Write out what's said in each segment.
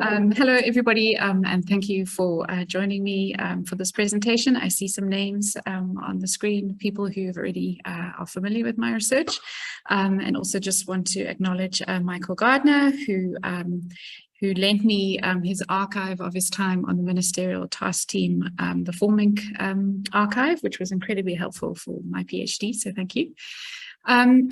Hello, everybody, and thank you for joining me for this presentation. I see some names on the screen, people who have already are familiar with my research, and also just want to acknowledge Michael Gardner, who lent me his archive of his time on the ministerial task team, the Formink archive, which was incredibly helpful for my PhD, so thank you.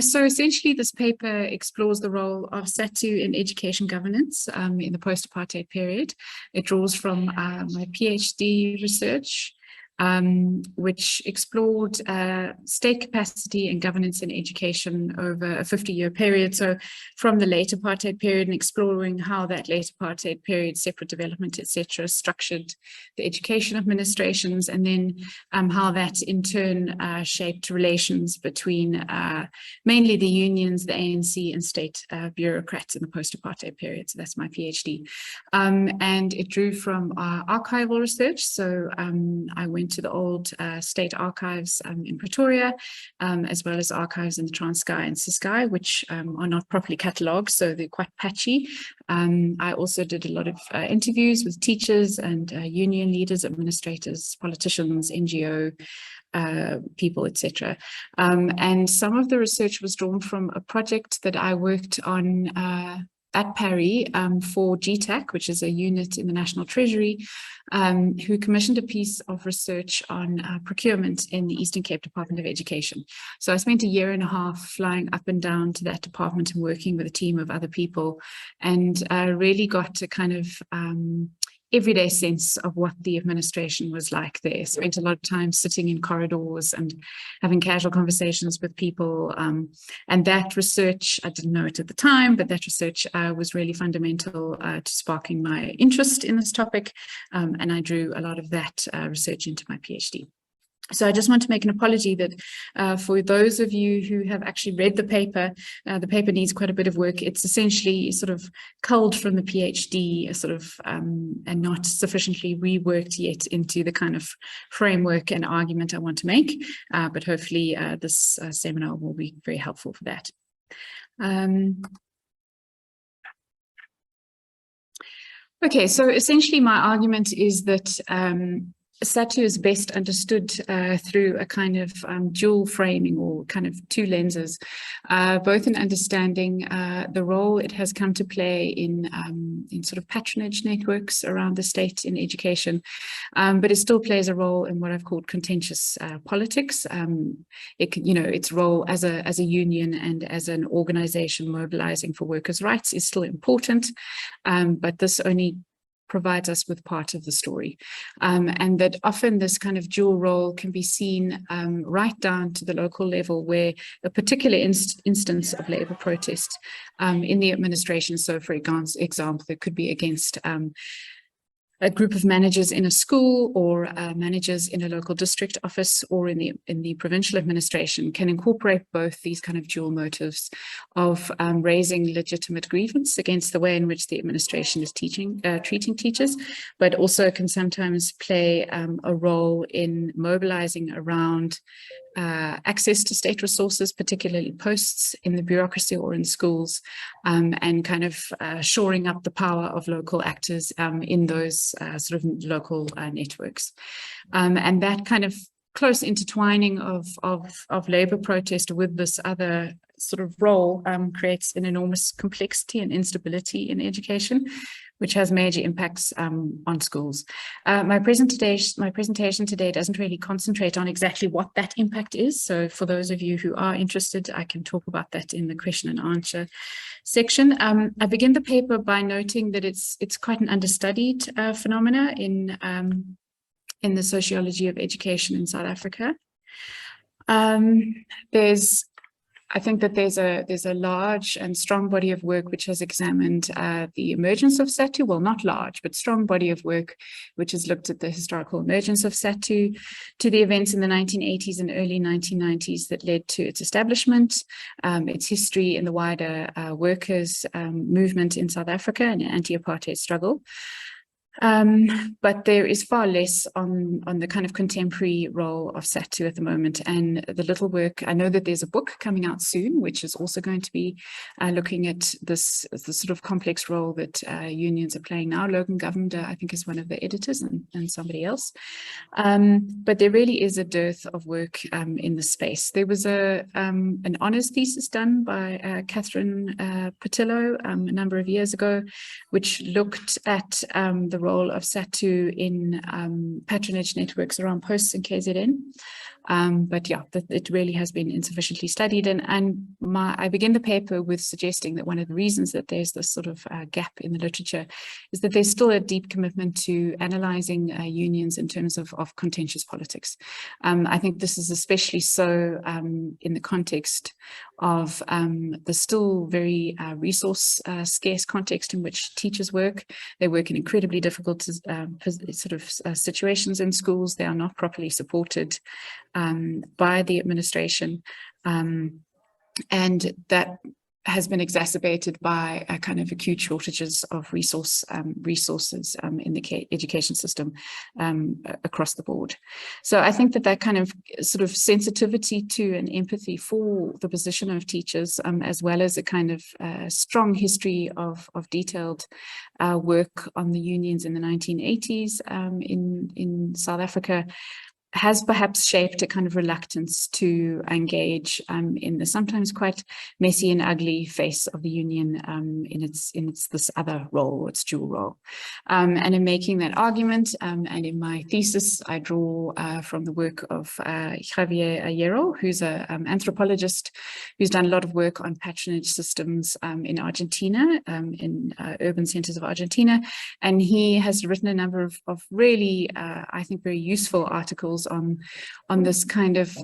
So essentially, this paper explores the role of SADTU in education governance in the post-apartheid period. It draws from my PhD research, which explored state capacity and governance in education over a 50-year period. So from the late apartheid period and exploring how that late apartheid period, separate development, etc., structured the education administrations, and then how that in turn shaped relations between mainly the unions, the ANC, and state bureaucrats in the post-apartheid period. So that's my PhD. And it drew from archival research. So I went to the old state archives in Pretoria, as well as archives in the Transkei and Ciskei, which are not properly catalogued, so they're quite patchy. I also did a lot of interviews with teachers and union leaders, administrators, politicians, NGO people, etc. And some of the research was drawn from a project that I worked on at Parry for GTAC, which is a unit in the National Treasury, who commissioned a piece of research on procurement in the Eastern Cape Department of Education. So I spent a year and a half flying up and down to that department and working with a team of other people, and really got a kind of everyday sense of what the administration was like there. Spent a lot of time sitting in corridors and having casual conversations with people. And that research, I didn't know it at the time, but that research was really fundamental to sparking my interest in this topic. And I drew a lot of that research into my PhD. So I just want to make an apology that for those of you who have actually read the paper needs quite a bit of work. It's essentially sort of culled from the PhD, and not sufficiently reworked yet into the kind of framework and argument I want to make. But hopefully this seminar will be very helpful for that. Okay, so essentially my argument is that SADTU is best understood through a kind of dual framing, or kind of two lenses, both in understanding the role it has come to play in sort of patronage networks around the state in education, but it still plays a role in what I've called contentious politics. Its role as a union and as an organization mobilizing for workers' rights is still important, but this only provides us with part of the story, and that often this kind of dual role can be seen right down to the local level, where a particular instance of labor protest in the administration, so for example, it could be against a group of managers in a school, or managers in a local district office, or in the provincial administration, can incorporate both these kind of dual motives of raising legitimate grievance against the way in which the administration is treating teachers, but also can sometimes play a role in mobilizing around access to state resources, particularly posts in the bureaucracy or in schools, and kind of shoring up the power of local actors in those sort of local networks. And that kind of close intertwining of labor protest with this other sort of role creates an enormous complexity and instability in education, which has major impacts on schools. My presentation today doesn't really concentrate on exactly what that impact is. So for those of you who are interested, I can talk about that in the question and answer section. I begin the paper by noting that it's quite an understudied phenomena in the sociology of education in South Africa. I think that there's a large and strong body of work which has examined the emergence of SADTU. Well, not large, but strong body of work which has looked at the historical emergence of SADTU, to the events in the 1980s and early 1990s that led to its establishment, its history in the wider workers' movement in South Africa and anti-apartheid struggle. But there is far less on the kind of contemporary role of SADTU at the moment. And the little work, I know that there's a book coming out soon, which is also going to be looking at the sort of complex role that unions are playing now. Logan Govender, I think, is one of the editors, and somebody else. But there really is a dearth of work in the space. There was an honours thesis done by Catherine Patillo a number of years ago, which looked at the role of SADTU in patronage networks around posts in KZN. But yeah, it really has been insufficiently studied. And I begin the paper with suggesting that one of the reasons that there's this sort of gap in the literature is that there's still a deep commitment to analysing unions in terms of contentious politics. I think this is especially so in the context of the still very resource scarce context in which teachers work. They work in incredibly difficult sort of situations in schools. They are not properly supported by the administration, and that has been exacerbated by a kind of acute shortages of resources in the education system across the board. So I think that kind of sort of sensitivity to and empathy for the position of teachers, as well as a kind of strong history of detailed work on the unions in the 1980s in South Africa, has perhaps shaped a kind of reluctance to engage in the sometimes quite messy and ugly face of the union in its this other role, its dual role. And in making that argument, and in my thesis, I draw from the work of Javier Ayero, who's an anthropologist who's done a lot of work on patronage systems in Argentina, in urban centers of Argentina. And he has written a number of really, I think, very useful articles on this kind of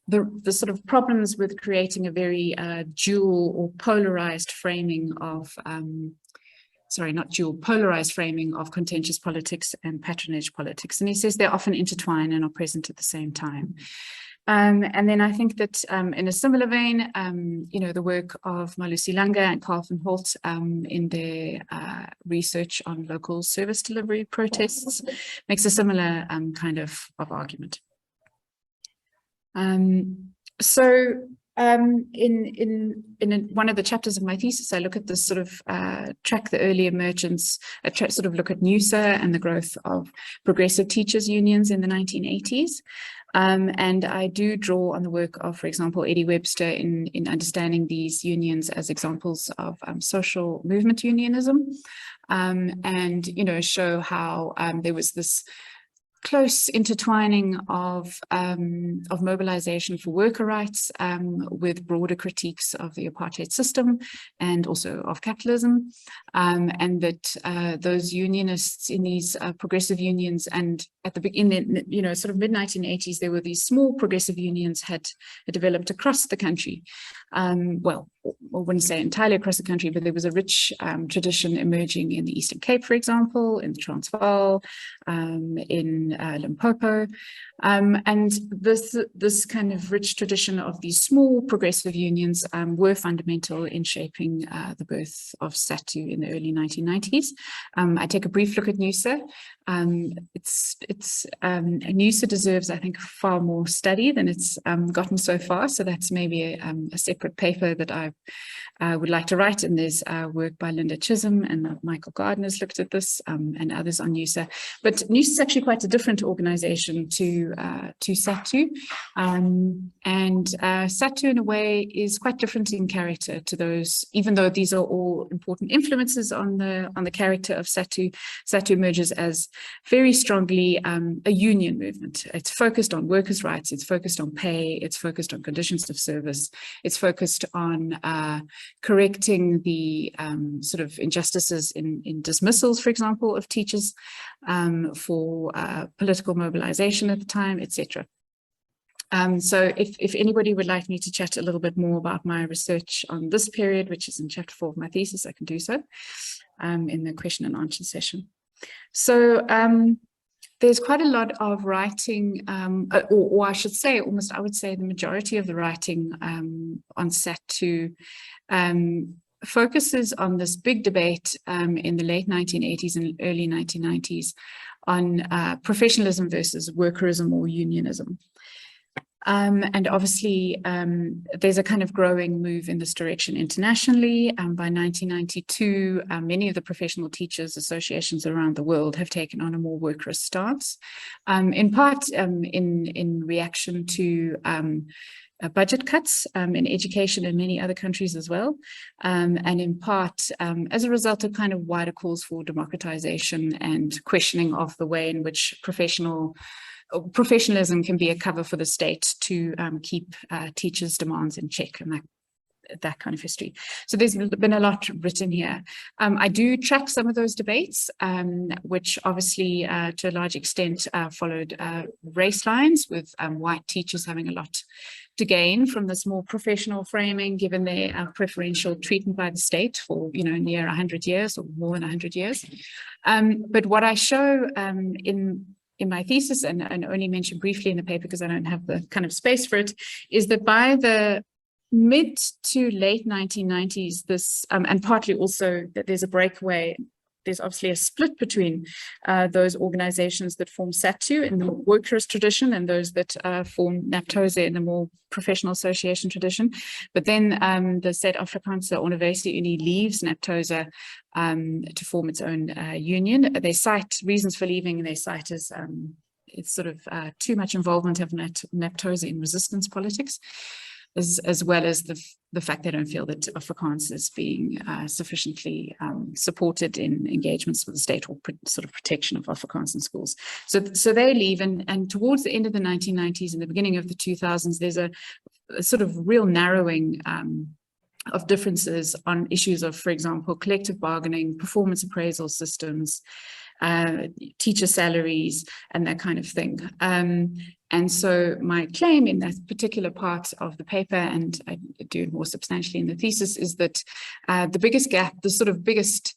the sort of problems with creating a very dual or polarized framing of polarized framing of contentious politics and patronage politics. And he says they're often intertwined and are present at the same time. And then I think that in a similar vein, the work of Malusi Langa and Carl van Holt in their research on local service delivery protests makes a similar kind of argument. So in one of the chapters of my thesis, I look at this sort of track the early emergence, sort of look at NUSA and the growth of progressive teachers unions in the 1980s. And I do draw on the work of, for example, Eddie Webster in understanding these unions as examples of social movement unionism, and show how there was this close intertwining of mobilization for worker rights with broader critiques of the apartheid system and also of capitalism, and that those unionists in these progressive unions, and at the beginning, sort of mid-1980s, there were these small progressive unions had developed across the country. Well, I wouldn't say entirely across the country, but there was a rich tradition emerging in the Eastern Cape, for example, in the Transvaal, in Limpopo, and this kind of rich tradition of these small progressive unions were fundamental in shaping the birth of SADTU in the early 1990s. I take a brief look at NUSA. NUSA deserves, I think, far more study than it's gotten so far. So that's maybe a separate paper that I would like to write. And there's work by Linda Chisholm and Michael Gardner's looked at this, and others on NUSA. But NUSA is actually quite a different organization to SADTU. And SADTU, in a way, is quite different in character to those, even though these are all important influences on the character of SADTU. SADTU emerges as very strongly a union movement. It's focused on workers' rights, it's focused on pay, it's focused on conditions of service, it's focused on correcting the sort of injustices in dismissals, for example, of teachers for political mobilization at the time, etc. So if anybody would like me to chat a little bit more about my research on this period, which is in chapter 4 of my thesis, I can do so in the question and answer session. So there's quite a lot of writing, or I should say, I would say the majority of the writing on SADTU focuses on this big debate in the late 1980s and early 1990s on professionalism versus workerism or unionism. And obviously, there's a kind of growing move in this direction internationally. By 1992, many of the professional teachers associations around the world have taken on a more workerist stance, in part in reaction to budget cuts in education in many other countries as well, and in part as a result of kind of wider calls for democratization and questioning of the way in which professionalism can be a cover for the state to keep teachers' demands in check, and that kind of history. So there's been a lot written here. I do track some of those debates, which obviously to a large extent followed race lines, with white teachers having a lot to gain from this more professional framing, given their preferential treatment by the state for, near 100 years or more than 100 years. But what I show in my thesis, and only mention briefly in the paper because I don't have the kind of space for it, is that by the mid to late 1990s, this, and partly also that there's a breakaway, there's obviously a split between those organizations that form SADTU in the workerist tradition and those that form NAPTOSA in the more professional association tradition. But then the SADE-ANC-UNION leaves NAPTOSA to form its own union. They cite reasons for leaving, and they cite as it's sort of too much involvement of NAPTOSA in resistance politics, as well as the fact they don't feel that Afrikaans is being sufficiently supported in engagements with the state or sort of protection of Afrikaans in schools. So they leave, and towards the end of the 1990s and the beginning of the 2000s, there's a sort of real narrowing of differences on issues of, for example, collective bargaining, performance appraisal systems, teacher salaries, and that kind of thing. And so my claim in that particular part of the paper, and I do it more substantially in the thesis, is that the biggest gap, the sort of biggest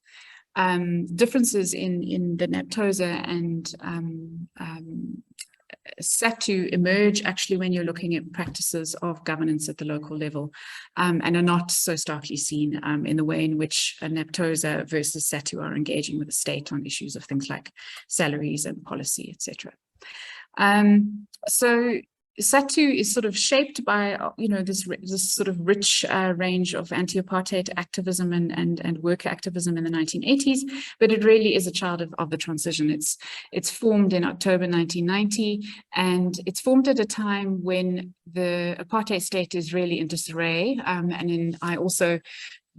differences in the NAPTOSA and SADTU emerge actually when you're looking at practices of governance at the local level, and are not so starkly seen in the way in which NAPTOSA versus SADTU are engaging with the state on issues of things like salaries and policy, etc. So SADTU is sort of shaped by, this sort of rich range of anti-apartheid activism and worker activism in the 1980s, but it really is a child of the transition. It's formed in October 1990, and it's formed at a time when the apartheid state is really in disarray. I also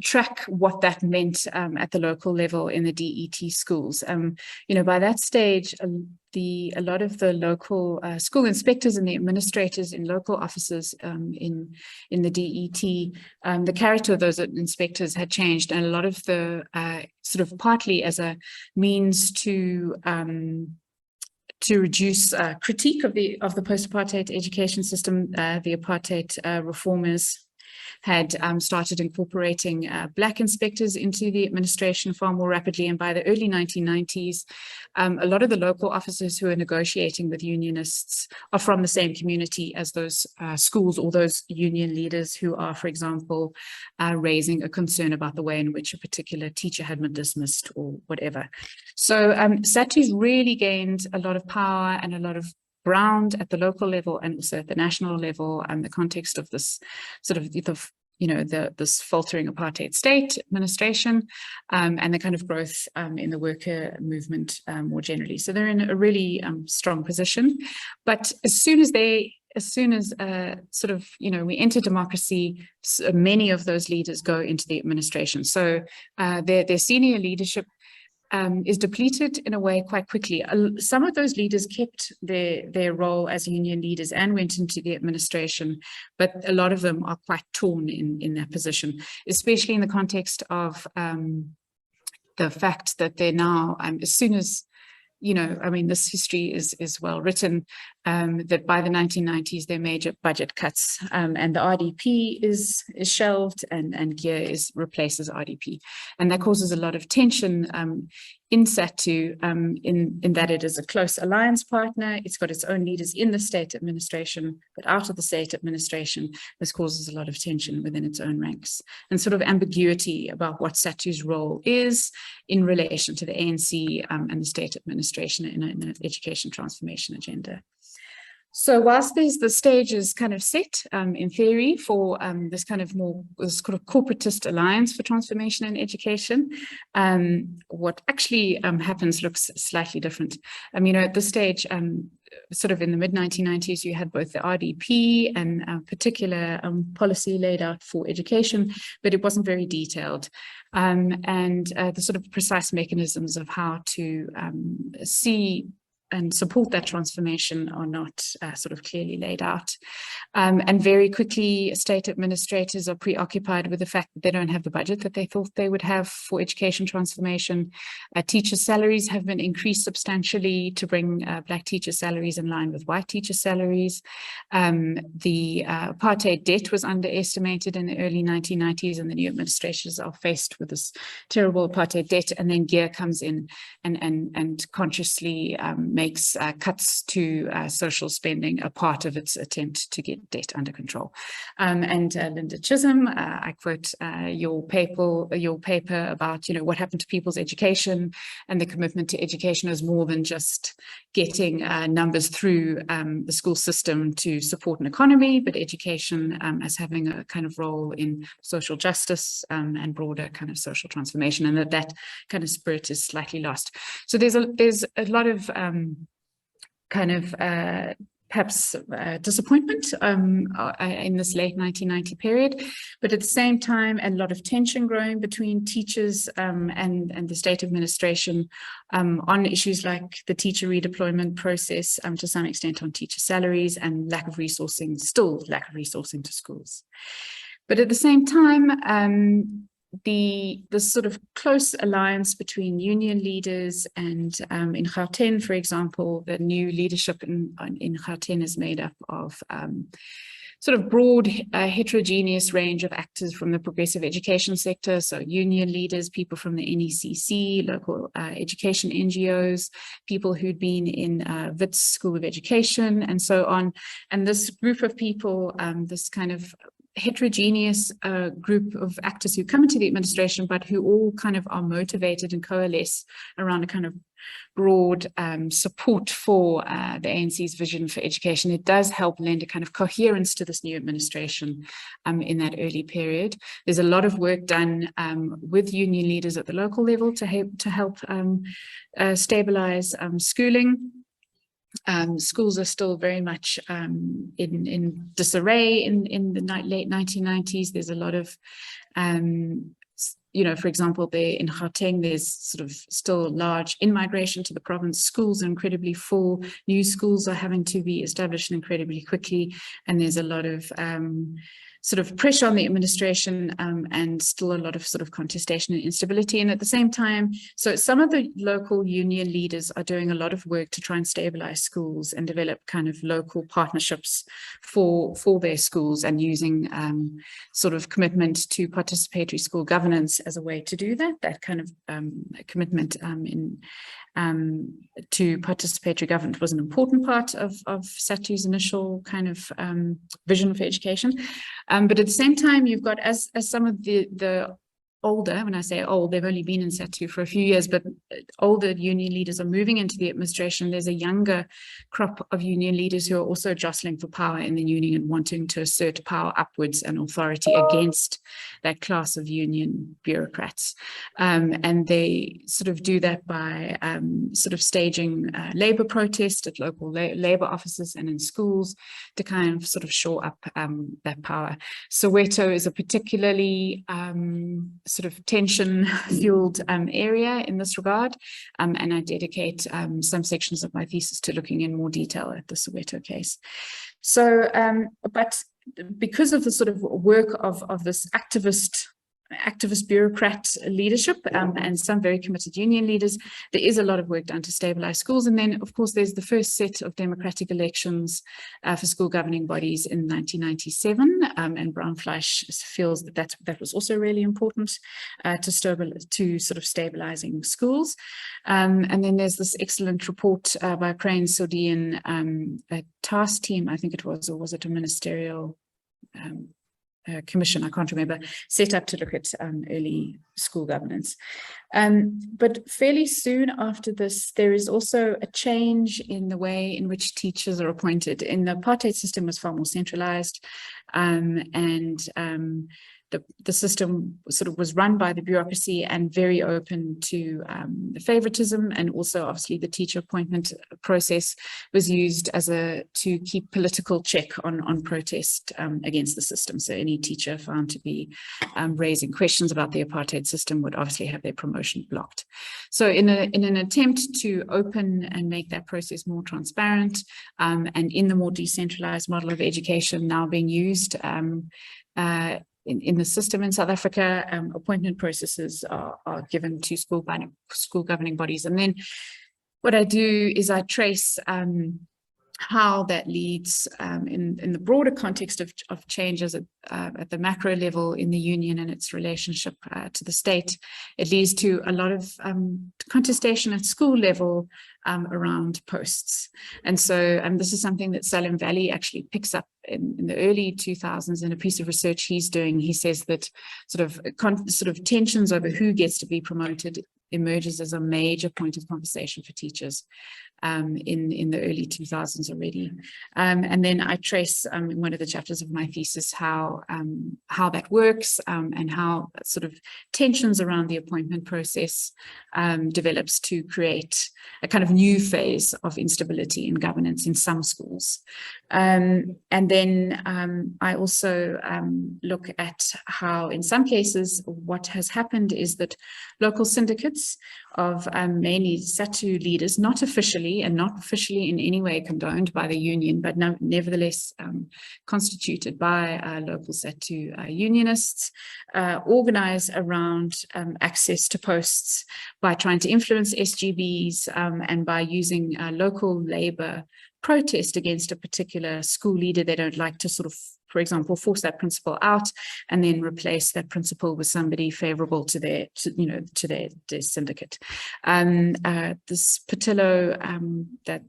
track what that meant at the local level in the DET schools. By that stage, a lot of the local school inspectors and the administrators in local offices in the DET, the character of those inspectors had changed, and a lot of the sort of partly as a means to reduce critique of the post-apartheid education system, the apartheid reformers had started incorporating Black inspectors into the administration far more rapidly. And by the early 1990s, a lot of the local officers who are negotiating with unionists are from the same community as those schools or those union leaders who are, for example, raising a concern about the way in which a particular teacher had been dismissed or whatever. So SADTU's really gained a lot of power and a lot of ground at the local level and also at the national level, and the context of this sort of this faltering apartheid state administration, and the kind of growth in the worker movement more generally. So they're in a really strong position. But as soon as we enter democracy, many of those leaders go into the administration. So their senior leadership is depleted in a way quite quickly. Some of those leaders kept their role as union leaders and went into the administration, but a lot of them are quite torn in that position, especially in the context of the fact that they're now, as soon as, this history is well written. that by the 1990s, there are major budget cuts, and the RDP is shelved, and GEAR replaces RDP. And that causes a lot of tension in SADTU, in that it is a close alliance partner. It's got its own leaders in the state administration, but out of the state administration, this causes a lot of tension within its own ranks, and sort of ambiguity about what SADTU's role is in relation to the ANC and the state administration in an education transformation agenda. So whilst the stage is kind of set in theory for this kind of corporatist alliance for transformation in education, what actually happens looks slightly different. At this stage, sort of in the mid-1990s, you had both the RDP and particular policy laid out for education, but it wasn't very detailed. And the sort of precise mechanisms of how to see and support that transformation are not sort of clearly laid out. And very quickly, state administrators are preoccupied with the fact that they don't have the budget that they thought they would have for education transformation. Teacher salaries have been increased substantially to bring Black teacher salaries in line with white teacher salaries. The apartheid debt was underestimated in the early 1990s, and the new administrations are faced with this terrible apartheid debt. And then GEAR comes in and consciously makes cuts to social spending a part of its attempt to get debt under control. And Linda Chisholm, I quote your paper about what happened to people's education, and the commitment to education as more than just getting numbers through the school system to support an economy, but education as having a kind of role in social justice and broader kind of social transformation, and that kind of spirit is slightly lost. So there's a lot of perhaps disappointment in this late 1990 period, but at the same time, a lot of tension growing between teachers and the state administration on issues like the teacher redeployment process, to some extent on teacher salaries, and lack of resourcing to schools. But at the same time, the sort of close alliance between union leaders and in Gauteng, for example, the new leadership in Gauteng is made up of sort of broad heterogeneous range of actors from the progressive education sector, so union leaders, people from the NECC, local education NGOs, people who'd been in Wits School of Education, and so on. And this group of people, this kind of heterogeneous group of actors who come into the administration, but who all kind of are motivated and coalesce around a kind of broad support for the ANC's vision for education. It does help lend a kind of coherence to this new administration in that early period. There's a lot of work done with union leaders at the local level to help stabilize schooling. Schools are still very much in disarray in the late 1990s. There's a lot of, for example, in Gauteng, there's sort of still large in-migration to the province. Schools are incredibly full. New schools are having to be established incredibly quickly. And there's a lot of sort of pressure on the administration and still a lot of sort of contestation and instability. And at the same time, so some of the local union leaders are doing a lot of work to try and stabilize schools and develop kind of local partnerships for their schools, and using sort of commitment to participatory school governance as a way to do that kind of commitment to participatory government was an important part of SADTU's initial kind of vision for education. But at the same time, you've got, as some of the older, when I say old, they've only been in SADTU for a few years, but older union leaders are moving into the administration. There's a younger crop of union leaders who are also jostling for power in the union and wanting to assert power upwards and authority against that class of union bureaucrats. And they sort of do that by sort of staging labor protest at local labor offices and in schools to kind of sort of shore up that power. Soweto is a particularly sort of tension-fueled area in this regard, and I dedicate some sections of my thesis to looking in more detail at the Soweto case. So, but because of the sort of work of this activist activist bureaucrat leadership and some very committed union leaders, there is a lot of work done to stabilize schools. And then, of course, there's the first set of democratic elections for school governing bodies in 1997. And Brown-Fleisch feels that that was also really important to sort of stabilizing schools. And then there's this excellent report by Crane Sordian, a task team, I think it was, or was it a ministerial commission, I can't remember, set up to look at early school governance. But fairly soon after this, there is also a change in the way in which teachers are appointed. In the apartheid system was far more centralized, the system sort of was run by the bureaucracy and very open to the favoritism, and also obviously the teacher appointment process was used as to keep political check on protest against the system. So any teacher found to be raising questions about the apartheid system would obviously have their promotion blocked. So in an attempt to open and make that process more transparent, and in the more decentralized model of education now being used in the system in South Africa, appointment processes are given to school governing bodies. And then what I do is I trace how that leads in the broader context of changes at the macro level in the union and its relationship to the state. It leads to a lot of contestation at school level around posts. And so this is something that Salim Valley actually picks up in the early 2000s in a piece of research he's doing. He says that sort of tensions over who gets to be promoted emerges as a major point of conversation for teachers in the early 2000s already. And then I trace in one of the chapters of my thesis how that works and how sort of tensions around the appointment process develops to create a kind of new phase of instability in governance in some schools. And then I also look at how in some cases what has happened is that local syndicates of mainly SADTU leaders, not officially and not officially in any way condoned by the union, but nevertheless constituted by local SADTU unionists, organize around access to posts by trying to influence SGBs and by using local labor protest against a particular school leader they don't like to sort of, for example, force that principal out and then replace that principal with somebody favorable to their syndicate. This Patillo, that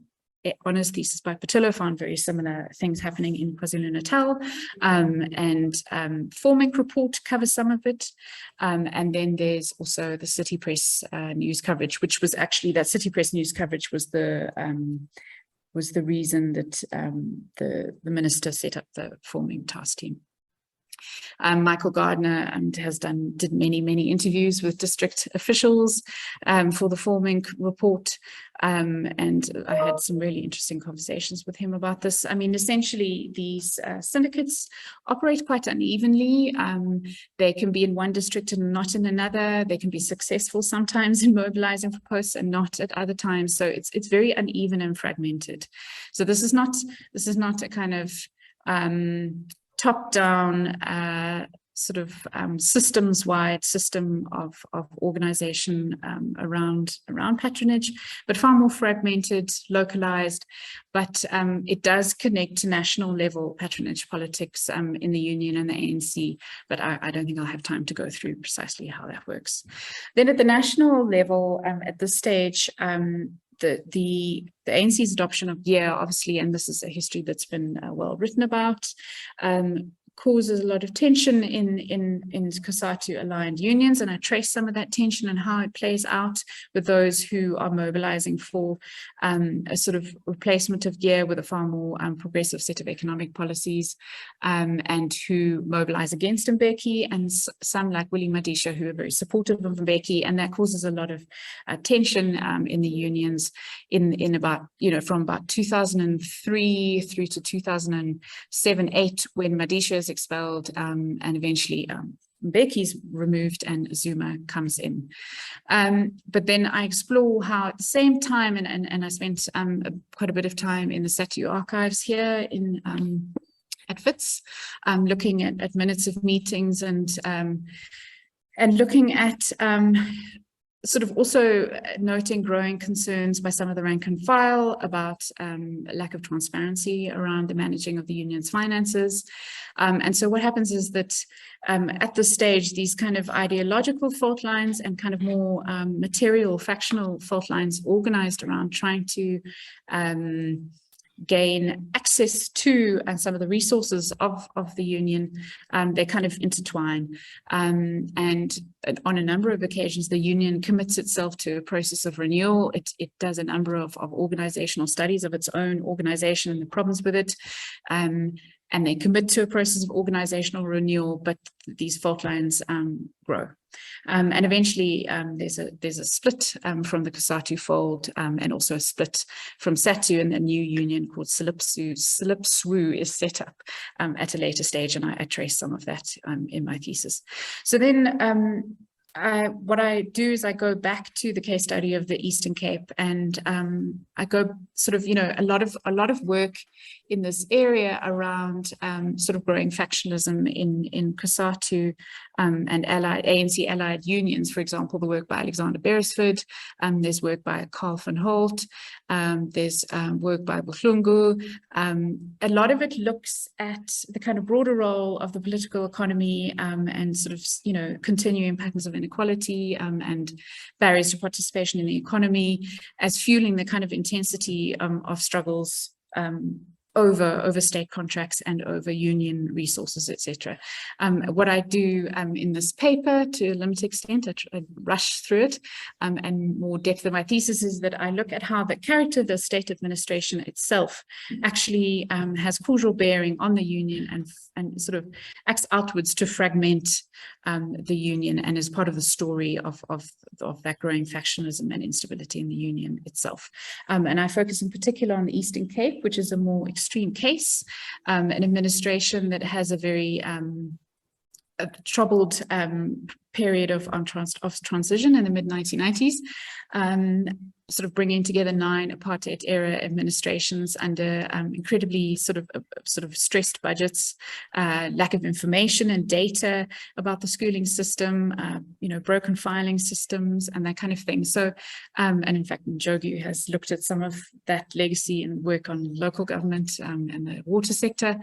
honours thesis by Patillo found very similar things happening in KwaZulu-Natal, and Forming report covers some of it. And then there's also the City Press news coverage, which was actually, that City Press news coverage was the reason that the minister set up the Forming task team. Michael Gardner did many interviews with district officials for the Forming report, and I had some really interesting conversations with him about this. I mean, essentially, these syndicates operate quite unevenly. They can be in one district and not in another. They can be successful sometimes in mobilizing for posts and not at other times. So it's very uneven and fragmented. So this is not a kind of top-down sort of systems-wide system of organization around patronage, but far more fragmented, localized, but it does connect to national level patronage politics in the union and the ANC, but I don't think I'll have time to go through precisely how that works. Then at the national level, at this stage, the ANC's adoption of GEAR, obviously, and this is a history that's been well written about, causes a lot of tension in COSATU aligned unions, and I trace some of that tension and how it plays out with those who are mobilizing for a sort of replacement of GEAR with a far more progressive set of economic policies, and who mobilize against Mbeki, and some like Willie Madisha who are very supportive of Mbeki, and that causes a lot of tension in the unions in about, from about 2003 through to 2007-8, when Madisha is expelled and eventually Mbeki's removed and Zuma comes in. But then I explore how at the same time, and I spent quite a bit of time in the SATU archives here at Wits, looking at minutes of meetings and and looking at sort of also noting growing concerns by some of the rank and file about lack of transparency around the managing of the union's finances. And so what happens is that at this stage, these kind of ideological fault lines and kind of more material, factional fault lines organized around trying to gain access to and some of the resources of the union, they kind of intertwine. And on a number of occasions, the union commits itself to a process of renewal. It does a number of organizational studies of its own organization and the problems with it. And they commit to a process of organizational renewal, but these fault lines grow. And eventually there's a split from the SADTU fold and also a split from SADTU, and a new union called SADTU is set up at a later stage, and I trace some of that in my thesis. So then what I do is I go back to the case study of the Eastern Cape, and I go sort of, a lot of work in this area around sort of growing factionalism in COSATU and ANC allied unions. For example, the work by Alexander Beresford, there's work by Carl van Holt, there's work by Buhlungu. A lot of it looks at the kind of broader role of the political economy and sort of, continuing patterns of inequality and barriers to participation in the economy as fueling the kind of intensity of struggles over state contracts and over union resources, etc. What I do in this paper, to a limited extent, I rush through it, and more depth of my thesis is that I look at how the character of the state administration itself actually has causal bearing on the union and sort of acts outwards to fragment the union, and is part of the story of that growing factionalism and instability in the union itself. And I focus in particular on the Eastern Cape, which is a more extreme case, an administration that has a very troubled period of transition in the mid-1990s, sort of bringing together 9 apartheid-era administrations under incredibly sort of stressed budgets, lack of information and data about the schooling system, broken filing systems and that kind of thing. So, and in fact, Njogu has looked at some of that legacy and work on local government and the water sector.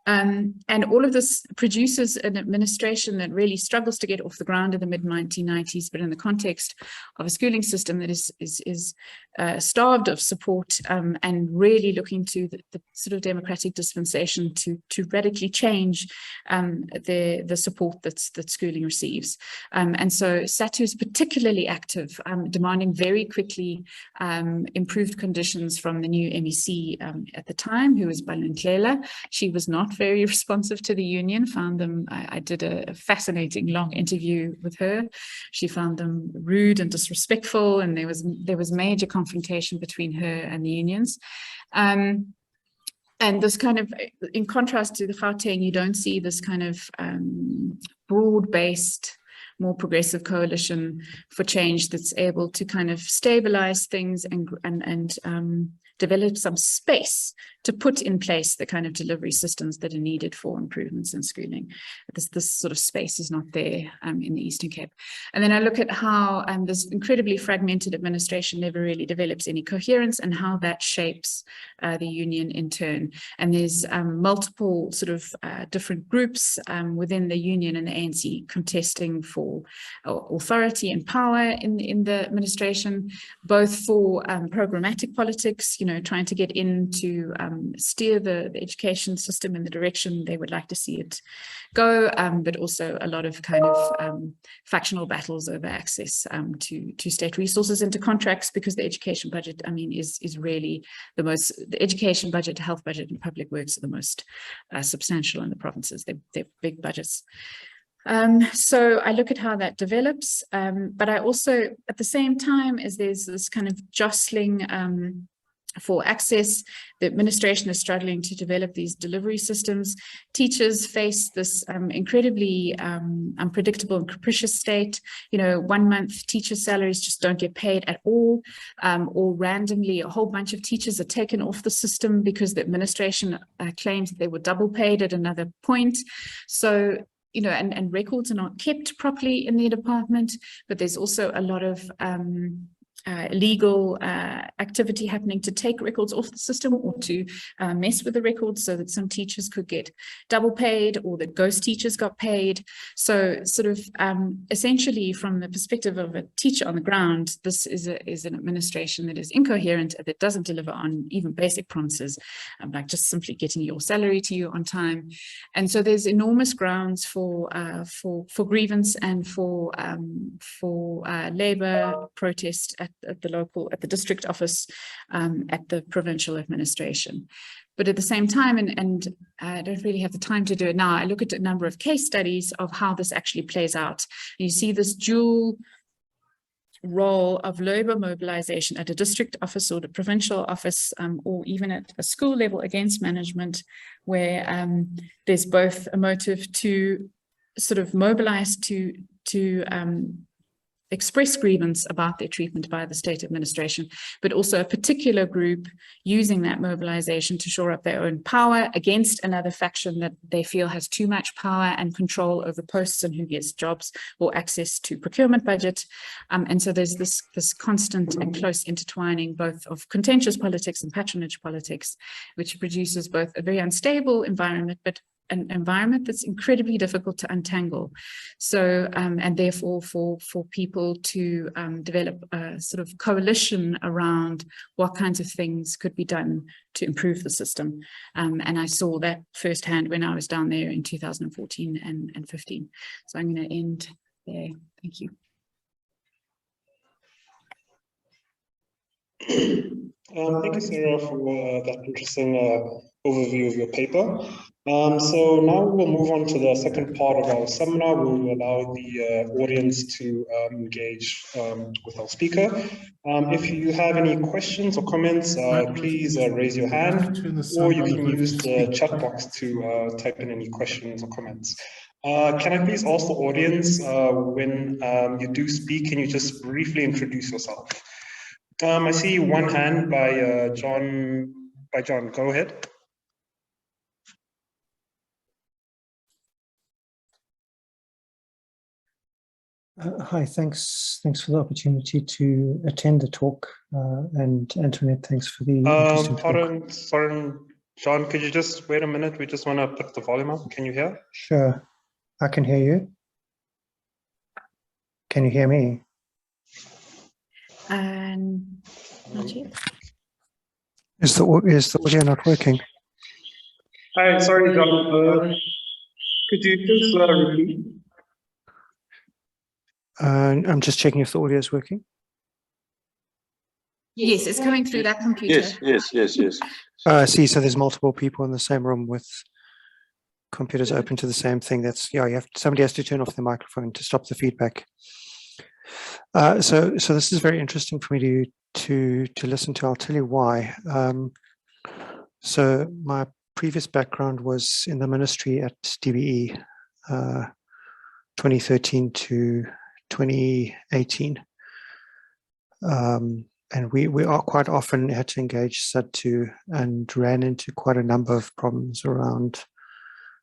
And all of this produces an administration that really struggles to get off the ground in the mid-1990s, but in the context of a schooling system that is starved of support and really looking to the sort of democratic dispensation to radically change the support that schooling receives. And so SADTU is particularly active, demanding very quickly improved conditions from the new MEC at the time, who was Balintlela. She was not very responsive to the union, found them, I did a fascinating long interview with her. She found them rude and disrespectful, and there was major confrontation between her and the unions. And this kind of, in contrast to the Gauteng, you don't see this kind of broad-based, more progressive coalition for change that's able to kind of stabilize things and develop some space to put in place the kind of delivery systems that are needed for improvements in schooling. This sort of space is not there in the Eastern Cape. And then I look at how this incredibly fragmented administration never really develops any coherence, and how that shapes the union in turn. And there's multiple sort of different groups within the union and the ANC contesting for authority and power in the administration, both for programmatic politics, trying to get in to steer the education system in the direction they would like to see it go, but also a lot of kind of factional battles over access to state resources and to contracts, because the education budget, is really the education budget, health budget, and public works are the most substantial in the provinces. They're big budgets. So I look at how that develops, but I also, at the same time as there's this kind of jostling for access, the administration is struggling to develop these delivery systems. Teachers face this incredibly unpredictable and capricious state. 1 month teacher salaries just don't get paid at all, or randomly a whole bunch of teachers are taken off the system because the administration claims that they were double paid at another point. So you know, and records are not kept properly in their department, but there's also a lot of legal activity happening to take records off the system or to mess with the records so that some teachers could get double paid or that ghost teachers got paid. So sort of essentially from the perspective of a teacher on the ground, this is an administration that is incoherent, that doesn't deliver on even basic promises, like just simply getting your salary to you on time. And so there's enormous grounds for grievance and for labor protest at the district office, at the provincial administration. But at the same time, and I don't really have the time to do it now, I look at a number of case studies of how this actually plays out. And you see this dual role of labor mobilization at a district office or the provincial office, or even at a school level against management, where there's both a motive to sort of mobilize to express grievance about their treatment by the state administration, but also a particular group using that mobilization to shore up their own power against another faction that they feel has too much power and control over posts and who gets jobs or access to procurement budget. And so there's this constant and close intertwining both of contentious politics and patronage politics, which produces both a very unstable environment, but an environment that's incredibly difficult to untangle. So, and therefore for people to develop a sort of coalition around what kinds of things could be done to improve the system. And I saw that firsthand when I was down there in 2014 and 15. So I'm going to end there. Thank you. Thank you, Sarah, for that interesting overview of your paper. So now we'll move on to the second part of our seminar. We'll allow the audience to engage with our speaker. If you have any questions or comments, please raise your hand, or you can use the chat box to type in any questions or comments. Can I please ask the audience, when you do speak, can you just briefly introduce yourself? I see one hand by John. Go ahead. Hi, thanks for the opportunity to attend the talk, and Antoinette, thanks for the pardon, sorry, John, could you just wait a minute? We just want to put the volume up. Can you hear? Sure, I can hear you. Can you hear me? Not yet. Is the audio not working? Hi, sorry, John. Could you just repeat? I'm just checking if the audio is working. Yes, it's coming through that computer. Yes. I see. So there's multiple people in the same room with computers open to the same thing. That's, yeah, somebody has to turn off the microphone to stop the feedback. So this is very interesting for me to listen to. I'll tell you why. So my previous background was in the ministry at DBE, 2013 to 2018. And we are quite often had to engage SADTU and ran into quite a number of problems around,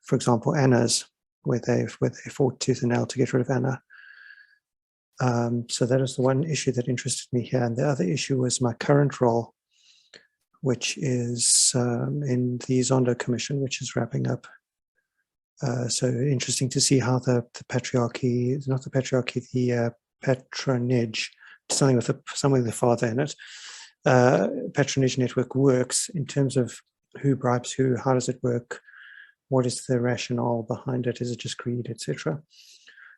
for example, ANNAs, where they fought tooth and nail to get rid of ANNA. So that is the one issue that interested me here. And the other issue was my current role, which is in the Zondo Commission, which is wrapping up. So interesting to see how the patriarchy, not the patriarchy, the patronage, something with the father in it, patronage network works in terms of who bribes who, how does it work, what is the rationale behind it, is it just greed, etc.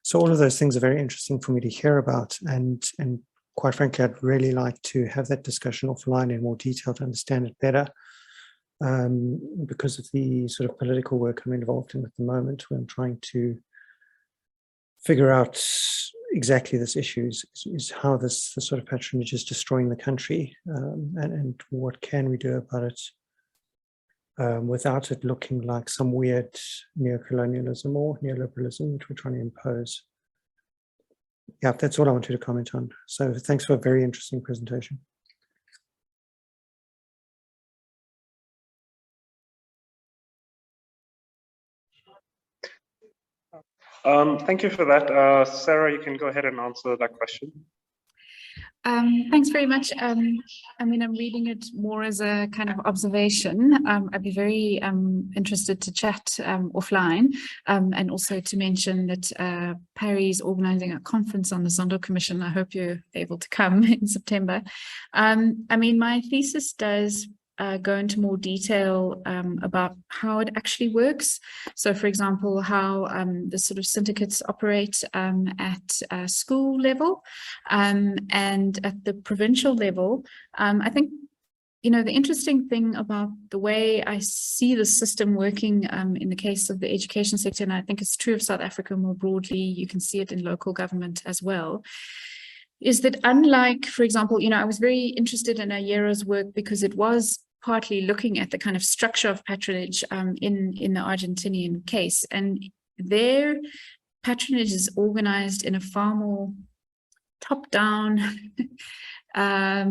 So all of those things are very interesting for me to hear about, and quite frankly, I'd really like to have that discussion offline in more detail to understand it better, because of the sort of political work I'm involved in at the moment, where I'm trying to figure out exactly this issue, is how this sort of patronage is destroying the country, and what can we do about it without it looking like some weird neocolonialism or neoliberalism which we're trying to impose. Yeah, that's all I wanted to comment on. So thanks for a very interesting presentation. Thank you for that. Sarah, you can go ahead and answer that question. Thanks very much. I mean, I'm reading it more as a kind of observation. I'd be very interested to chat offline, and also to mention that Parry's organising a conference on the Zondo Commission. I hope you're able to come in September. I mean, my thesis does go into more detail about how it actually works. So, for example, how the sort of syndicates operate at school level and at the provincial level. I think, you know, the interesting thing about the way I see the system working in the case of the education sector, and I think it's true of South Africa more broadly, you can see it in local government as well, is that unlike, for example, you know, I was very interested in Ayera's work because it was partly looking at the kind of structure of patronage in the Argentinian case. And their patronage is organized in a far more top-down, I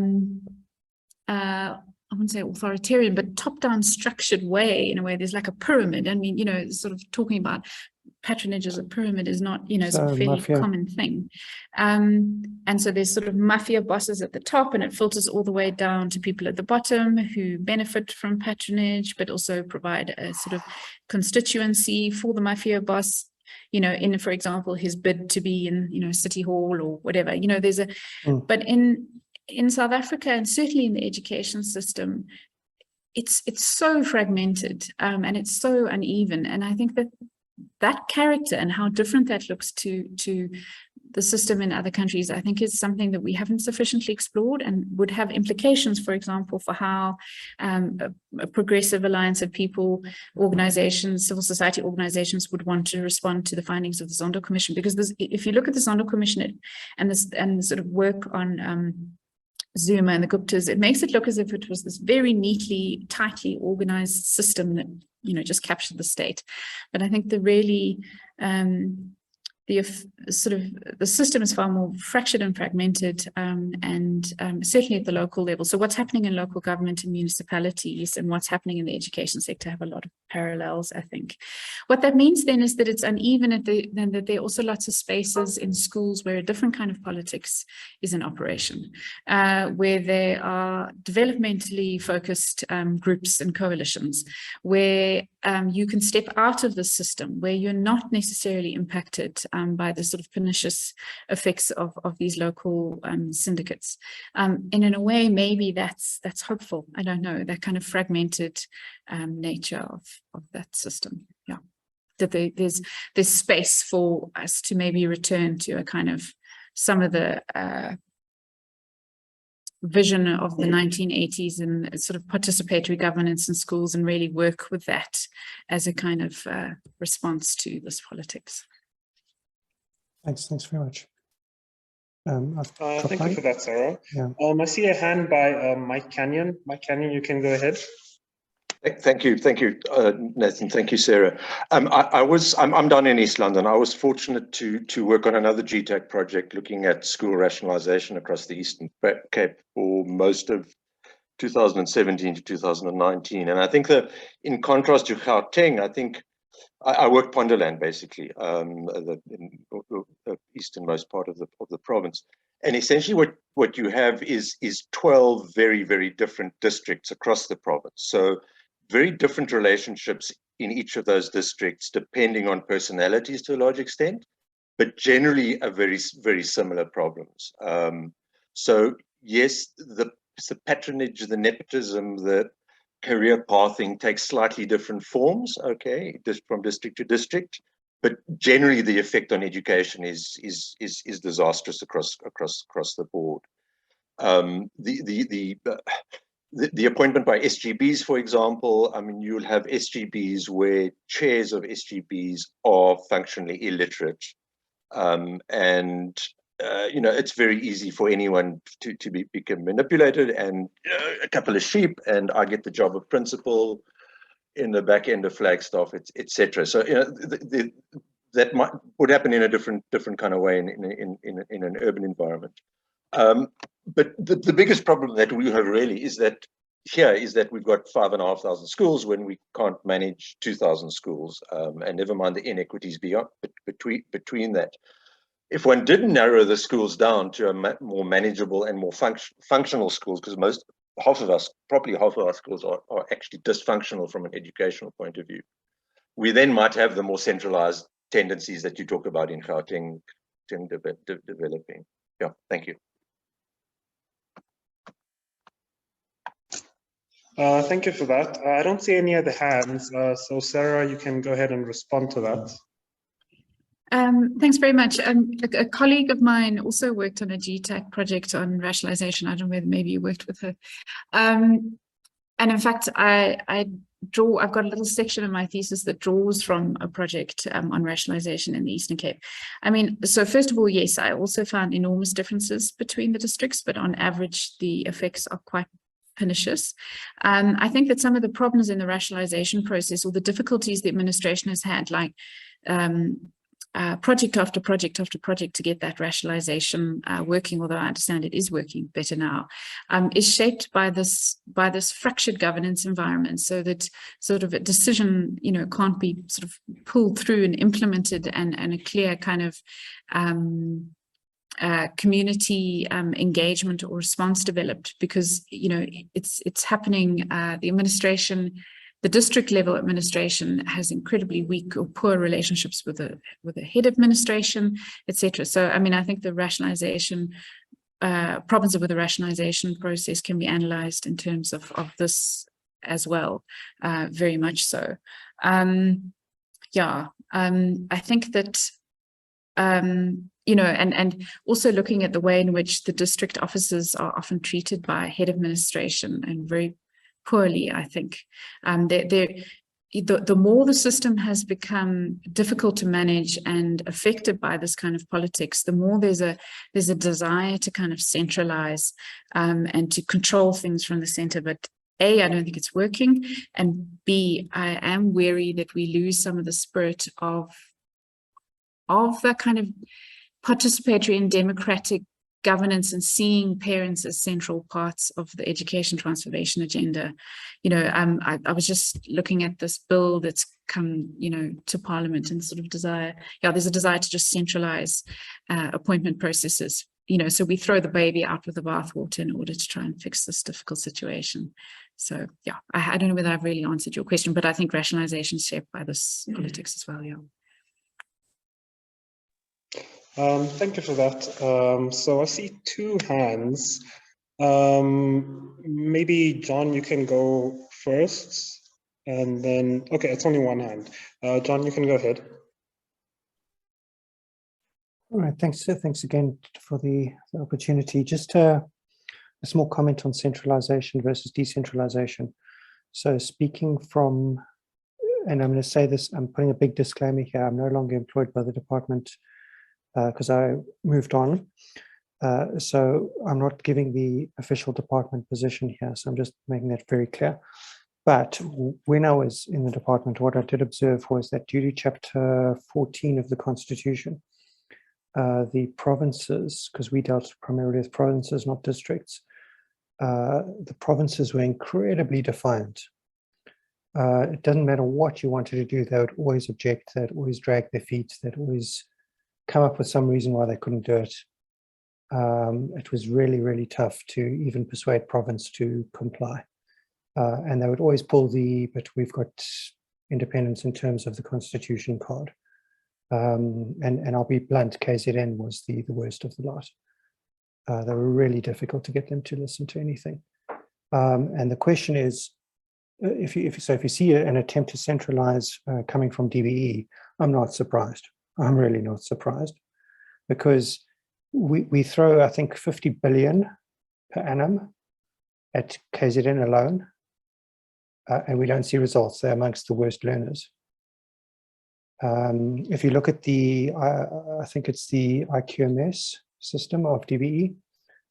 wouldn't say authoritarian, but top-down structured way, in a way. There's like a pyramid. I mean, you know, sort of talking about patronage as a pyramid is not, you know, it's a fairly mafia. common thing. And so there's sort of mafia bosses at the top, and it filters all the way down to people at the bottom who benefit from patronage, but also provide a sort of constituency for the mafia boss, you know, in, for example, his bid to be in, you know, City Hall or whatever. You know, there's a, but in South Africa, and certainly in the education system, it's so fragmented and it's so uneven. And I think that character and how different that looks to the system in other countries, I think is something that we haven't sufficiently explored and would have implications, for example, for how a progressive alliance of people, organizations, civil society organizations would want to respond to the findings of the Zondo Commission. Because if you look at the Zondo Commission and the sort of work on Zuma and the Guptas, it makes it look as if it was this very neatly, tightly organized system that, you know, just captured the state. But I think the really, the system is far more fractured and fragmented, and certainly at the local level. So what's happening in local government and municipalities and what's happening in the education sector have a lot of parallels, I think. What that means then is that it's uneven, and that there are also lots of spaces in schools where a different kind of politics is in operation, where there are developmentally focused groups and coalitions, where you can step out of the system, where you're not necessarily impacted by the sort of pernicious effects of these local syndicates. And in a way, maybe that's hopeful. I don't know, that kind of fragmented nature of that system. Yeah, that there's space for us to maybe return to a kind of some of the vision of the 1980s and sort of participatory governance in schools, and really work with that as a kind of response to this politics. Thanks very much. Thank you for that, Sarah. Yeah. I see a hand by Mike Canyon. Mike Canyon, you can go ahead. Thank you, Nathan. Thank you, Sarah. I'm down in East London. I was fortunate to work on another GTAC project looking at school rationalisation across the Eastern Cape for most of 2017 to 2019. And I think that, in contrast to Gauteng, I think I worked Ponderland basically, the easternmost part of the province. And essentially, what you have is 12 very, very different districts across the province. So very different relationships in each of those districts, depending on personalities to a large extent, but generally are very, very similar problems. So yes, the patronage, the nepotism, the career pathing takes slightly different forms, okay, just from district to district, but generally the effect on education is disastrous across the board. The appointment by SGBs, for example, I mean, you'll have SGBs where chairs of SGBs are functionally illiterate, and you know, it's very easy for anyone to become manipulated, and a couple of sheep, and I get the job of principal in the back end of Flagstaff, etc. So, you know, that would happen in a different kind of way in an urban environment. But the biggest problem that we have really is that here is that we've got 5,500 schools when we can't manage 2,000 schools, and never mind the inequities beyond between that. If one did narrow the schools down to a more manageable and more functional schools, because probably half of our schools are actually dysfunctional from an educational point of view, we then might have the more centralized tendencies that you talk about in Gauteng developing. Yeah, thank you. Thank you for that. I don't see any other hands, so Sarah, you can go ahead and respond to that. Thanks very much. A colleague of mine also worked on a GTAC project on rationalization. I don't know whether maybe you worked with her. And in fact, I've got a little section in my thesis that draws from a project on rationalization in the Eastern Cape. I mean, so first of all, yes, I also found enormous differences between the districts, but on average, the effects are quite pernicious. I think that some of the problems in the rationalization process, or the difficulties the administration has had, like project after project after project to get that rationalization working, although I understand it is working better now, is shaped by this fractured governance environment, so that sort of a decision, can't be sort of pulled through and implemented, and a clear kind of community engagement or response developed, because it's happening. The administration, the district level administration, has incredibly weak or poor relationships with the head administration, etc. So I mean, I think the rationalization problems with the rationalization process can be analyzed in terms of this as well, very much so. I think that and also looking at the way in which the district officers are often treated by head administration, and very poorly, I think. The more the system has become difficult to manage and affected by this kind of politics, the more there's a desire to kind of centralize and to control things from the center. But A, I don't think it's working, and B, I am wary that we lose some of the spirit of that kind of participatory and democratic governance, and seeing parents as central parts of the education transformation agenda. I was just looking at this bill that's come, to Parliament, and sort of there's a desire to just centralize appointment processes. So we throw the baby out with the bathwater in order to try and fix this difficult situation. So yeah, I don't know whether I've really answered your question, but I think rationalization is shaped by this politics as well. Yeah. Thank you for that. So I see two hands. Maybe John, you can go first, and then, okay, it's only one hand. John, you can go ahead. All right, thanks again for the opportunity. Just a small comment on centralization versus decentralization. So speaking from, and I'm going to say this, I'm putting a big disclaimer here, I'm no longer employed by the department because I moved on. So I'm not giving the official department position here. So I'm just making that very clear. But when I was in the department, what I did observe was that due to Chapter 14 of the Constitution, the provinces, because we dealt primarily with provinces, not districts, the provinces were incredibly defiant. It doesn't matter what you wanted to do, they would always object, they'd always drag their feet, they'd always come up with some reason why they couldn't do it. It was really, really tough to even persuade province to comply. And they would always pull but we've got independence in terms of the Constitution card. And I'll be blunt, KZN was the worst of the lot. They were really difficult to get them to listen to anything. And the question is, if you see an attempt to centralize coming from DBE, I'm not surprised. I'm really not surprised, because we throw, I think, 50 billion per annum at KZN alone, and we don't see results. They're amongst the worst learners. If you look at I think it's the IQMS system of DBE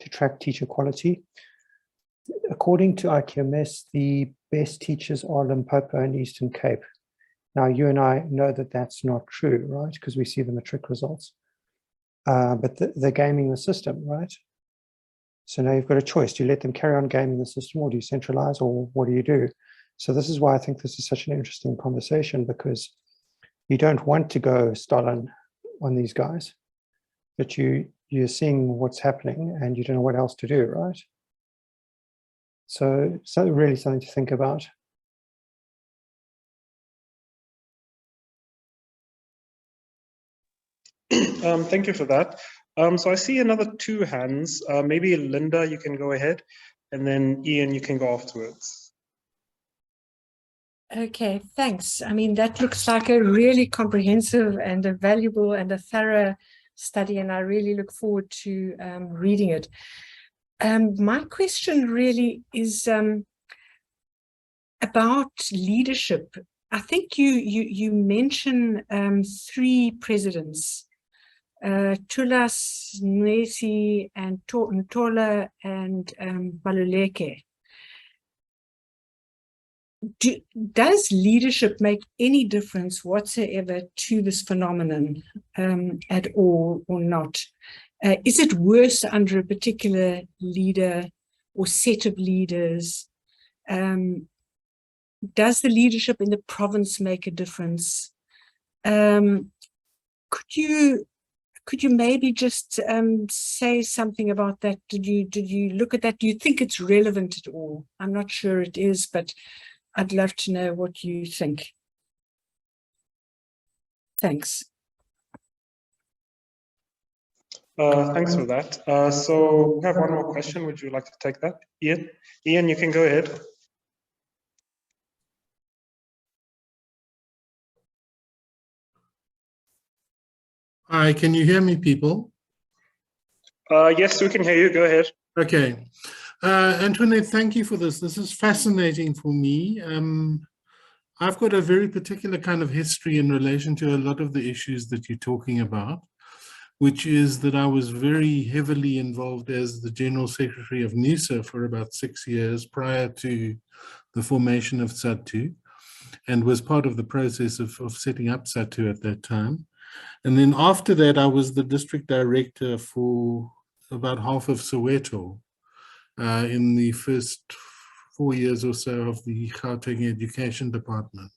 to track teacher quality. According to IQMS, the best teachers are Limpopo and Eastern Cape. Now, you and I know that that's not true, right? Because we see the matric results. But they're gaming the system, right? So now you've got a choice. Do you let them carry on gaming the system, or do you centralize, or what do you do? So this is why I think this is such an interesting conversation, because you don't want to go Stalin on these guys, but you're seeing what's happening and you don't know what else to do, right? So really something to think about. Thank you for that. So I see another two hands. Maybe Linda, you can go ahead, and then Ian, you can go afterwards. Okay, thanks. I mean, that looks like a really comprehensive and a valuable and a thorough study, and I really look forward to reading it. My question really is about leadership. I think you mention three presidents, Tulas, Nwesi, and Ntola, and Maluleke. Does leadership make any difference whatsoever to this phenomenon at all, or not? Is it worse under a particular leader or set of leaders? Does the leadership in the province make a difference? Could you maybe just say something about that? Did you look at that? Do you think it's relevant at all? I'm not sure it is, but I'd love to know what you think. Thanks. Thanks for that. So we have one more question. Would you like to take that? Ian? Ian, you can go ahead. Hi, can you hear me, people? Yes, we can hear you. Go ahead. Okay. Antoinette, thank you for this. This is fascinating for me. I've got a very particular kind of history in relation to a lot of the issues that you're talking about, which is that I was very heavily involved as the General Secretary of NUSA for about 6 years prior to the formation of SADTU, and was part of the process of setting up SADTU at that time. And then after that, I was the district director for about half of Soweto in the first 4 years or so of the Gauteng Education Department,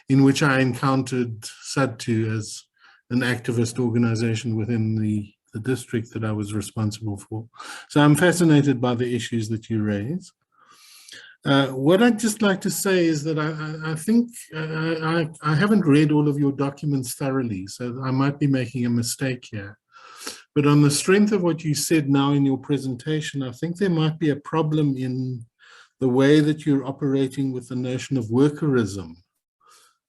in which I encountered SADTU as an activist organization within the district that I was responsible for. So I'm fascinated by the issues that you raise. What I'd just like to say is that I think I haven't read all of your documents thoroughly, so I might be making a mistake here. But on the strength of what you said now in your presentation, I think there might be a problem in the way that you're operating with the notion of workerism,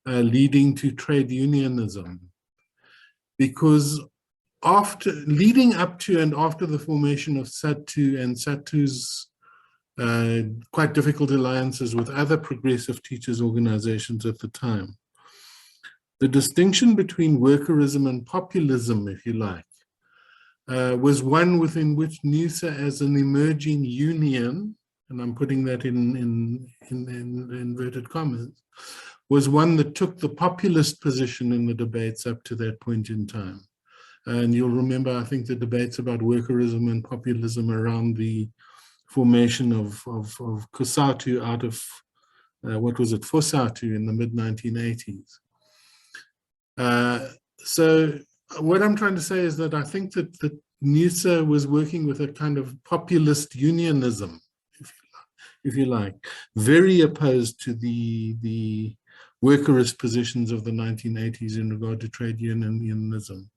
leading to trade unionism. Because leading up to and after the formation of SADTU and SADTU's quite difficult alliances with other progressive teachers' organizations at the time, the distinction between workerism and populism, if you like, was one within which NUSA as an emerging union, and I'm putting that in inverted commas, was one that took the populist position in the debates up to that point in time. And you'll remember, I think, the debates about workerism and populism around the formation of COSATU out of, what was it, FOSATU in the mid-1980s. So what I'm trying to say is that I think that NUSA was working with a kind of populist unionism, if you like, very opposed to the workerist positions of the 1980s in regard to trade unionism.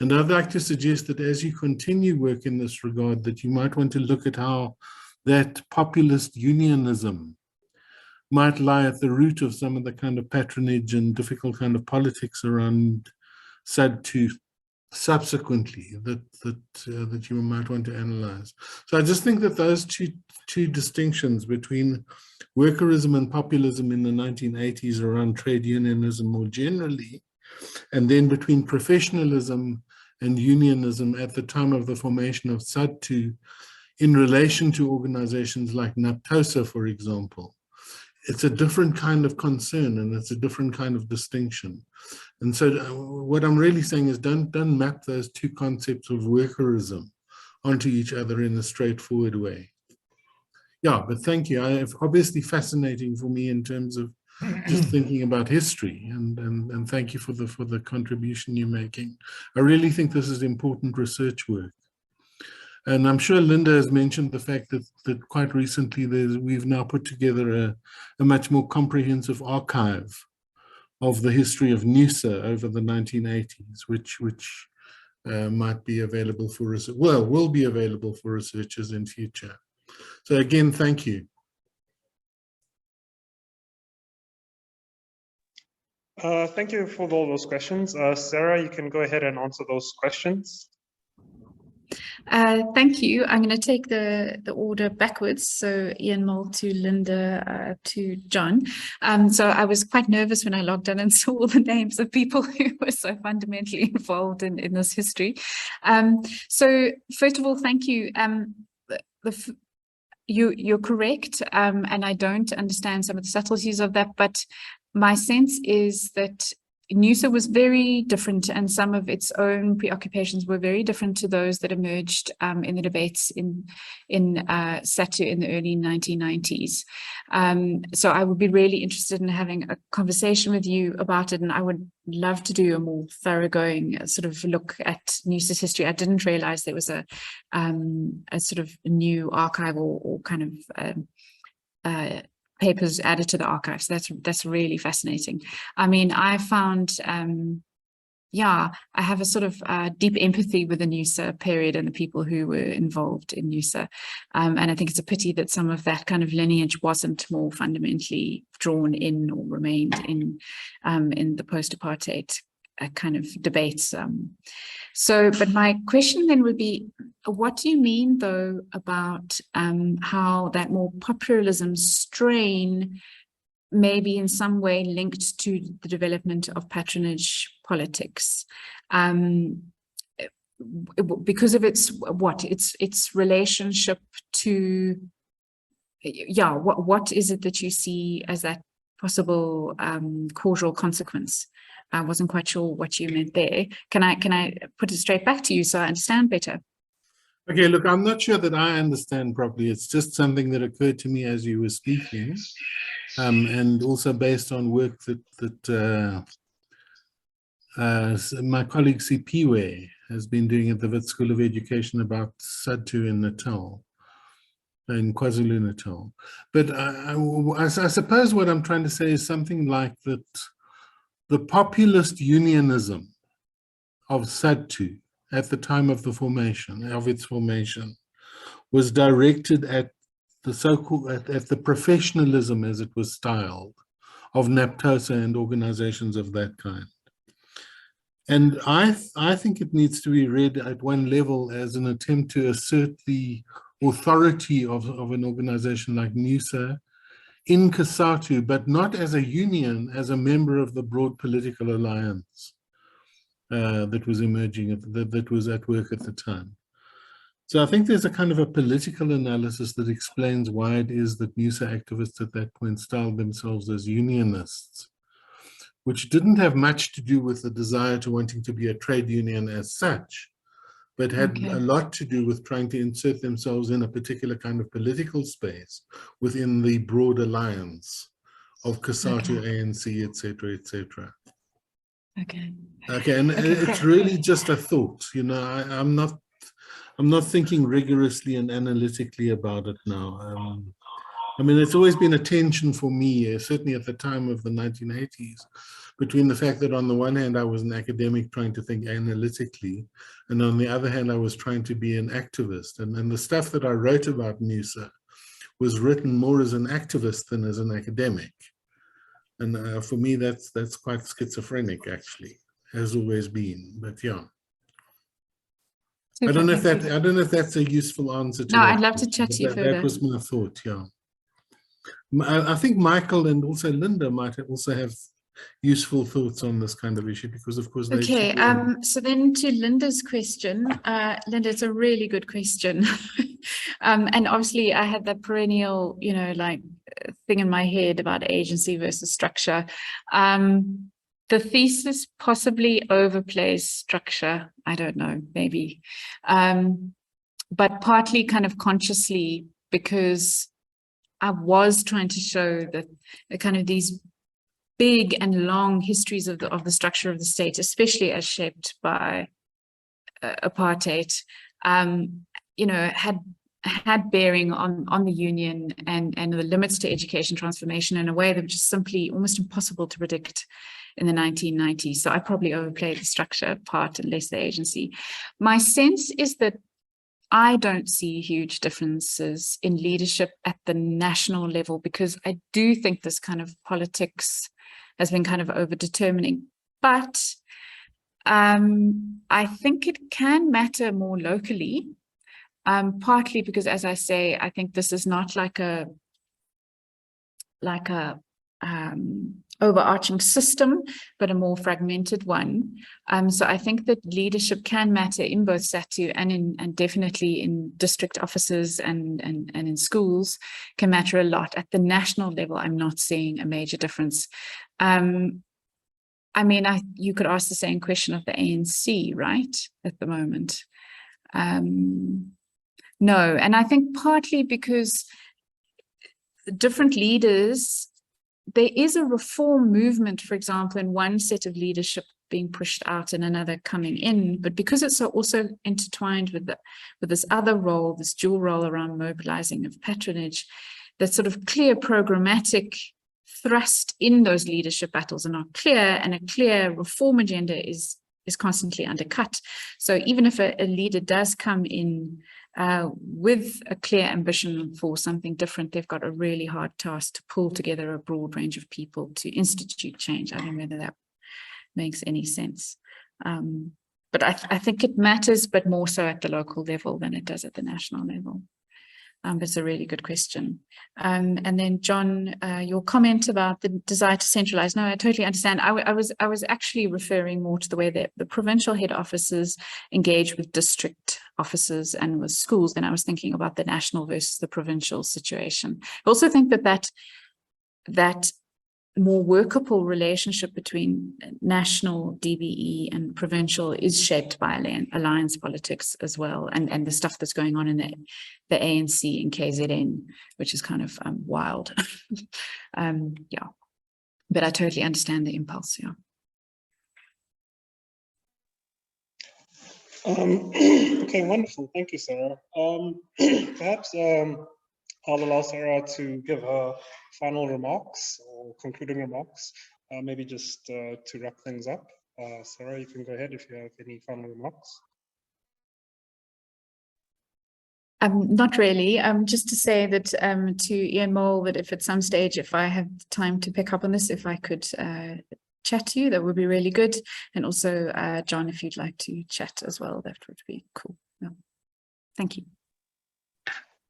And I'd like to suggest that as you continue work in this regard, that you might want to look at how that populist unionism might lie at the root of some of the kind of patronage and difficult kind of politics around SADTU subsequently that you might want to analyze. So I just think that those two distinctions between workerism and populism in the 1980s around trade unionism more generally, and then between professionalism and unionism at the time of the formation of SADTU in relation to organizations like NAPTOSA, for example, it's a different kind of concern and it's a different kind of distinction. And so what I'm really saying is don't map those two concepts of workerism onto each other in a straightforward way. Yeah, but thank you. It's obviously fascinating for me in terms of just thinking about history, and thank you for the contribution you're making. I really think this is important research work. And I'm sure Linda has mentioned the fact that quite recently we've now put together a much more comprehensive archive of the history of NUSA over the 1980s, which might be available for us, well, will be available for researchers in future. So again, thank you. Thank you for all those questions. Sarah, you can go ahead and answer those questions. Thank you. I'm going to take the order backwards. So Ian Moll to Linda to John. So I was quite nervous when I logged in and saw all the names of people who were so fundamentally involved in this history. So first of all, thank you. You're correct, and I don't understand some of the subtleties of that, but my sense is that NUSA was very different, and some of its own preoccupations were very different to those that emerged in the debates in SADTU in the early 1990s. So I would be really interested in having a conversation with you about it, and I would love to do a more thoroughgoing sort of look at NUSA's history. I didn't realize there was a sort of new archive or kind of papers added to the archive. So that's really fascinating. I mean, I found, yeah, I have a sort of deep empathy with the NUSA period and the people who were involved in NUSA. And I think it's a pity that some of that kind of lineage wasn't more fundamentally drawn in or remained in the post-apartheid kind of debates. But my question then would be, what do you mean though about how that more populism strain may be in some way linked to the development of patronage politics? Because of its relationship to, yeah, what is it that you see as that possible causal consequence? I wasn't quite sure what you meant there. Can I put it straight back to you so I understand better? Okay, look, I'm not sure that I understand properly. It's just something that occurred to me as you were speaking, and also based on work that my colleague Sipiwe has been doing at the Wits School of Education about SADTU in Natal, in KwaZulu-Natal. But I suppose what I'm trying to say is something like that. The populist unionism of SADTU at the time of its formation, was directed at the so-called, at the professionalism, as it was styled, of NAPTOSA and organizations of that kind. And I think it needs to be read at one level as an attempt to assert the authority of an organization like NUSA in COSATU, but not as a union, as a member of the broad political alliance that was emerging, that was at work at the time. So I think there's a kind of a political analysis that explains why it is that NUSA activists at that point styled themselves as unionists, which didn't have much to do with the desire to wanting to be a trade union as such, but had a lot to do with trying to insert themselves in a particular kind of political space within the broad alliance of COSATU, ANC, etc., etc. Okay, and it's really just a thought, you know. I'm not thinking rigorously and analytically about it now. I mean, it's always been a tension for me, certainly at the time of the 1980s, between the fact that on the one hand, I was an academic trying to think analytically, and on the other hand, I was trying to be an activist. And the stuff that I wrote about NUSA was written more as an activist than as an academic. And for me, that's quite schizophrenic, actually, has always been, but yeah. I don't know if that's a useful answer to No, I'd love to chat to you further. That was my thought, yeah. I think Michael and also Linda might also have useful thoughts on this kind of issue, because of course they so then to Linda's question, Linda, it's a really good question. And obviously I had that perennial, you know, like thing in my head about agency versus structure. The thesis possibly overplays structure. I don't know, maybe. but partly kind of consciously, because I was trying to show that the kind of these big and long histories of the structure of the state, especially as shaped by apartheid, you know, had bearing on the union and the limits to education transformation in a way that was just simply almost impossible to predict in the 1990s. So I probably overplayed the structure part and less the agency. My sense is that I don't see huge differences in leadership at the national level, because I do think this kind of politics has been kind of over-determining. But I think it can matter more locally, partly because, as I say, I think this is not like a overarching system, but a more fragmented one. So I think that leadership can matter in both SADTU and definitely in district offices and in schools can matter a lot. At the national level, I'm not seeing a major difference. I mean, you could ask the same question of the ANC, right, at the moment. No, and I think partly because different leaders, there is a reform movement, for example, in one set of leadership being pushed out and another coming in, but because it's also intertwined with this other role, this dual role around mobilising of patronage, that sort of clear programmatic thrust in those leadership battles are not clear, and a clear reform agenda is constantly undercut. So even if a leader does come in with a clear ambition for something different, they've got a really hard task to pull together a broad range of people to institute change. I don't know whether that makes any sense. But I think it matters, but more so at the local level than it does at the national level. It's a really good question. And then John, your comment about the desire to centralize. No, I totally understand. I was actually referring more to the way that the provincial head offices engage with district offices and with schools. Then I was thinking about the national versus the provincial situation. I also think that more workable relationship between national DBE and provincial is shaped by alliance politics as well, and the stuff that's going on in the ANC in KZN, which is kind of wild. Yeah, but I totally understand the impulse. Yeah. Okay, wonderful. Thank you, Sarah. Perhaps I'll allow Sarah to give her final remarks or concluding remarks, maybe just to wrap things up. Sarah, you can go ahead if you have any final remarks. Not really. Just to say that to Ian Mole, that if at some stage, if I have time to pick up on this, if I could chat to you, that would be really good. And also, John, if you'd like to chat as well, that would be cool. Yeah. Thank you.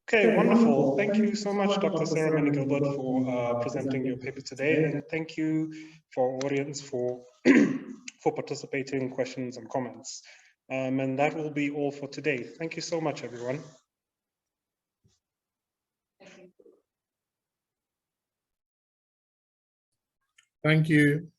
Okay, wonderful. Thank you so much, Dr. Sarah Meny Gibert, for presenting your paper today, and thank you for our audience for participating, questions and comments. And that will be all for today. Thank you so much, everyone. Thank you.